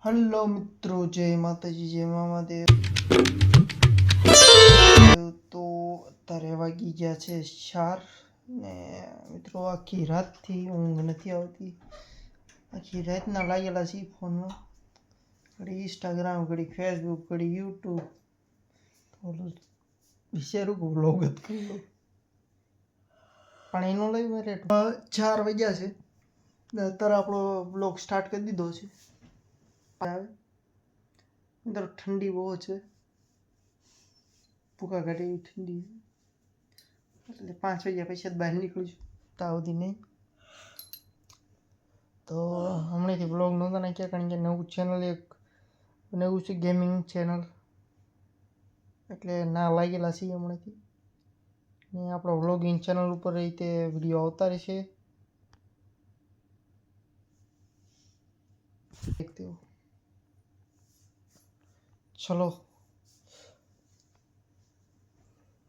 Hello મિત્રો, જય માતાજી, જય મામાદેવ. તો અત્યારે વાગી ગયા છે 4 ને મિત્રો આખી રાતથી ઊંઘ નથી આવતી. આખી રાતના લાગેલા છીએ ફોનમાં, ઘડી ઇન્સ્ટાગ્રામ, ઘડી ફેસબુક, ઘડી યુટ્યુબ. તો વિચારું કે વ્લોગ જ કરી લો, પણ એનું લઈ મારે 4 વાગ્યા છે ને અત્યારે આપણો વ્લોગ સ્ટાર્ટ કરી દીધો છે. અંદર ઠંડી બહુ છે, ભૂકા કાઢે એવી ઠંડી, એટલે 5 વાગ્યા પછી જ બહાર નીકળીશું, ત્યાં સુધી નહીં. તો હમણાંથી બ્લોગ નહોતા નાખ્યા, કારણ કે નવું ચેનલ એક નવું છે, ગેમિંગ ચેનલ, એટલે ના લાગેલા છીએ હમણાંથી. ને આપણો વ્લોગિંગ ચેનલ ઉપર રીતે વિડીયો આવતા રહેશે. देखते हो, चलो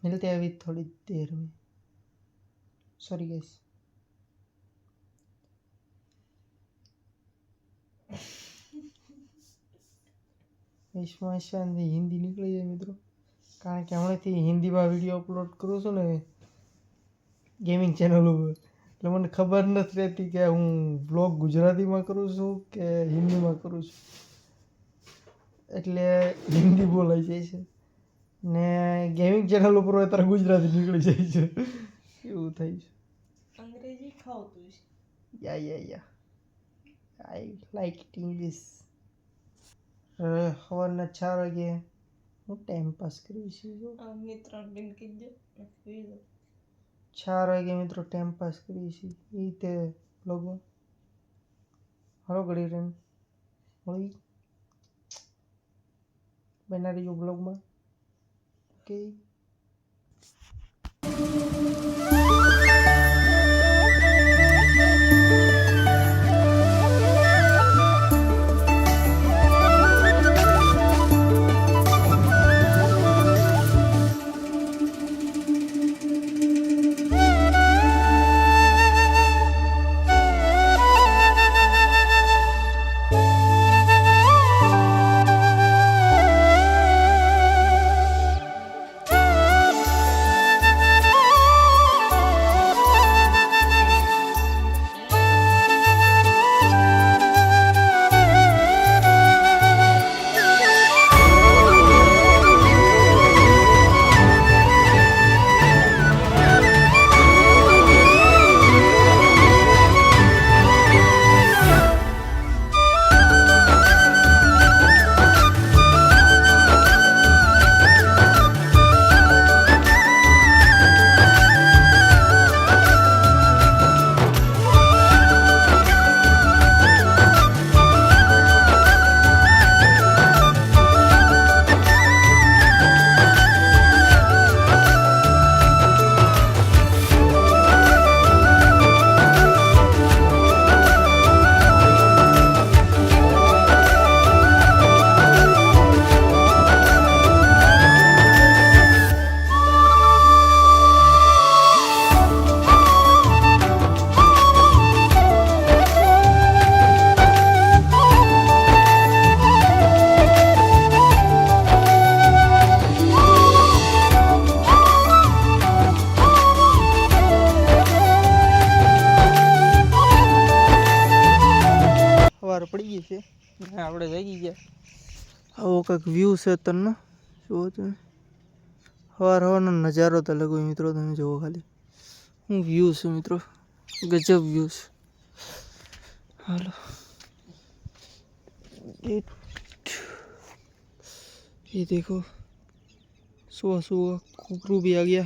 मिलते हैं अभी थोड़ी देर में. Sorry guys. इसमें शायद हिंदी निकली जाए મિત્રો, કારણ કે હમણાંથી હિન્દીમાં વિડીયો અપલોડ કરું છું ને ગેમિંગ ચેનલ ઉપર, એટલે મને ખબર નથી રહેતી કે હું બ્લોગ ગુજરાતીમાં કરું છું કે હિન્દીમાં કરું છું, એટલે હિન્દી બોલાઈ જાય છે ને ગેમિંગ ચેનલ ઉપર હોય ત્યારે ગુજરાતી નીકળી જાય છે, એવું થાય છે. અંગ્રેજી ખાવતું છે. યા આઈ લાઈક ઇટ ઇંગ્લિશ. સવારના 4 વાગે હું ટાઈમ પાસ કર્યું છે. 4 વાગે મિત્રો ટાઈમ પાસ કરીએ છીએ એ રીતે બ્લોગમાં. હાલો ઘડી રહીને મળી બના રહીજો બ્લોગમાં. ઓકે. પડી ગઈ છે, આપણે જાગી ગયા. આવો કંઈક વ્યૂ છે તરનો, જુઓ તમે. સવારનો નજારો તો લગો મિત્રો, તમે જુઓ ખાલી હું વ્યૂ છે મિત્રો, ગજબ વ્યૂ છે. હાલો ये देखो, सुबह सुबह कुकरू भी आ गया.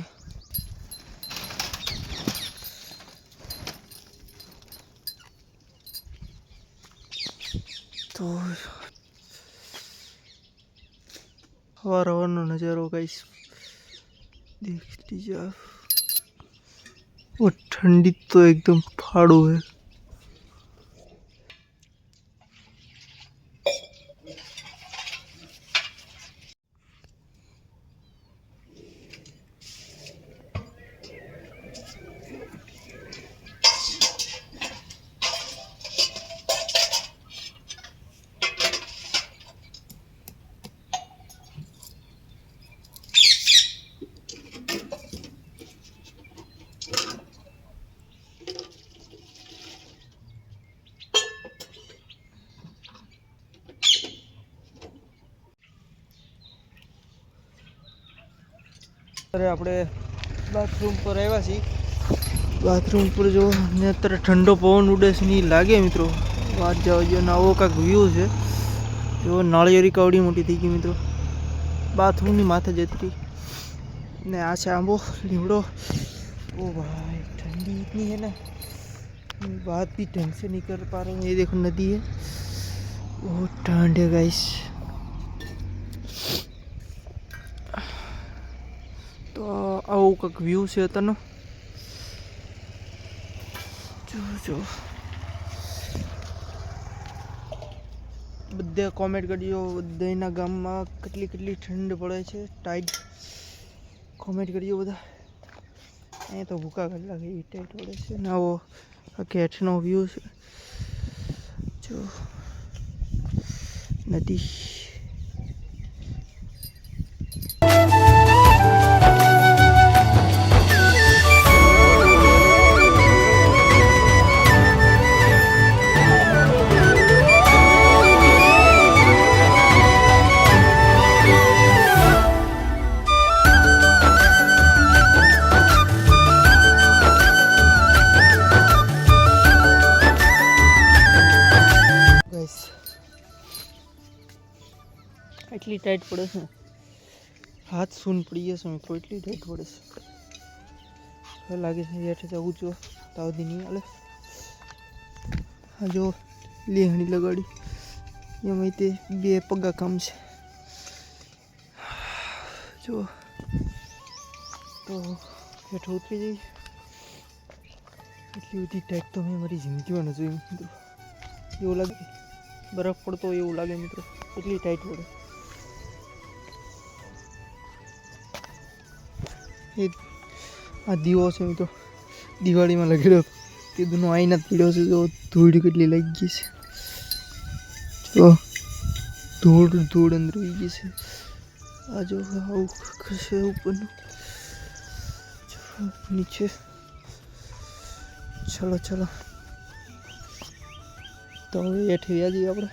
तो हवानो नज़ारो गाइस देख लीजिए आप. वो ठंडी तो एकदम फाड़ो है. અરે આપણે બાથરૂમ પર આવ્યા છીએ. બાથરૂમ પર જો ને અત્યારે ઠંડો પવન ઉડે છે ને લાગે મિત્રો. વાત જવા જો આવો કાંક વ્યૂ છે. જો નાળિયેરી કવડી મોટી થઈ ગઈ મિત્રો. બાથરૂમની માથે જતી રહી ને આ છે આંબો લીમડો. ओ भाई ठंडी इतनी है ना, बात भी ढंग से नहीं कर पा रहे हैं. ये देखो नदी है, बहुत ठंड है गाइस. તો આવું કંઈક વ્યૂ છે અત્યારનો. જો બધે કોમેન્ટ કરજો બધાના ગામમાં કેટલી ઠંડ પડે છે. ટાઈટ કોમેન્ટ કરજો બધા. અહીંયા તો ભૂકા કરી લાગે એ ટાઈટ પડે છે ને. આવો હેઠનો વ્યૂ છે. જો નદી. એટલી ટાઈટ પડે છે, હાથ સૂન પડી જશે મિત્રો. એટલી ટાઈટ પડે છે. હવે લાગે છે હેઠે જવું જો તાવથી નહીં હાલે. હા જો લેહણી લગાડી એમાં તે 2 પગા કામ છે. જો તો હેઠે ઉતરી જઈ. એટલી બધી ટાઈટ તો મેં મારી જિંદગીમાં ન જોઈ મિત્રો. એવું લાગે બરફ પડતો હોય એવું લાગે મિત્રો. એટલી ટાઈટ પડે. એ આ દીવો છે મિત્રો, દિવાળીમાં લગેલો તે દૂનો આઈના પીડ્યો છે. જો ધૂળ કેટલી લાગી ગઈ છે. જો ધૂળ અંદર આવી ગઈ છે. આ જો આવું ખસે ઉપરનું નીચે. ચલો તો હવે હેઠે વ્યા જઈએ આપણે.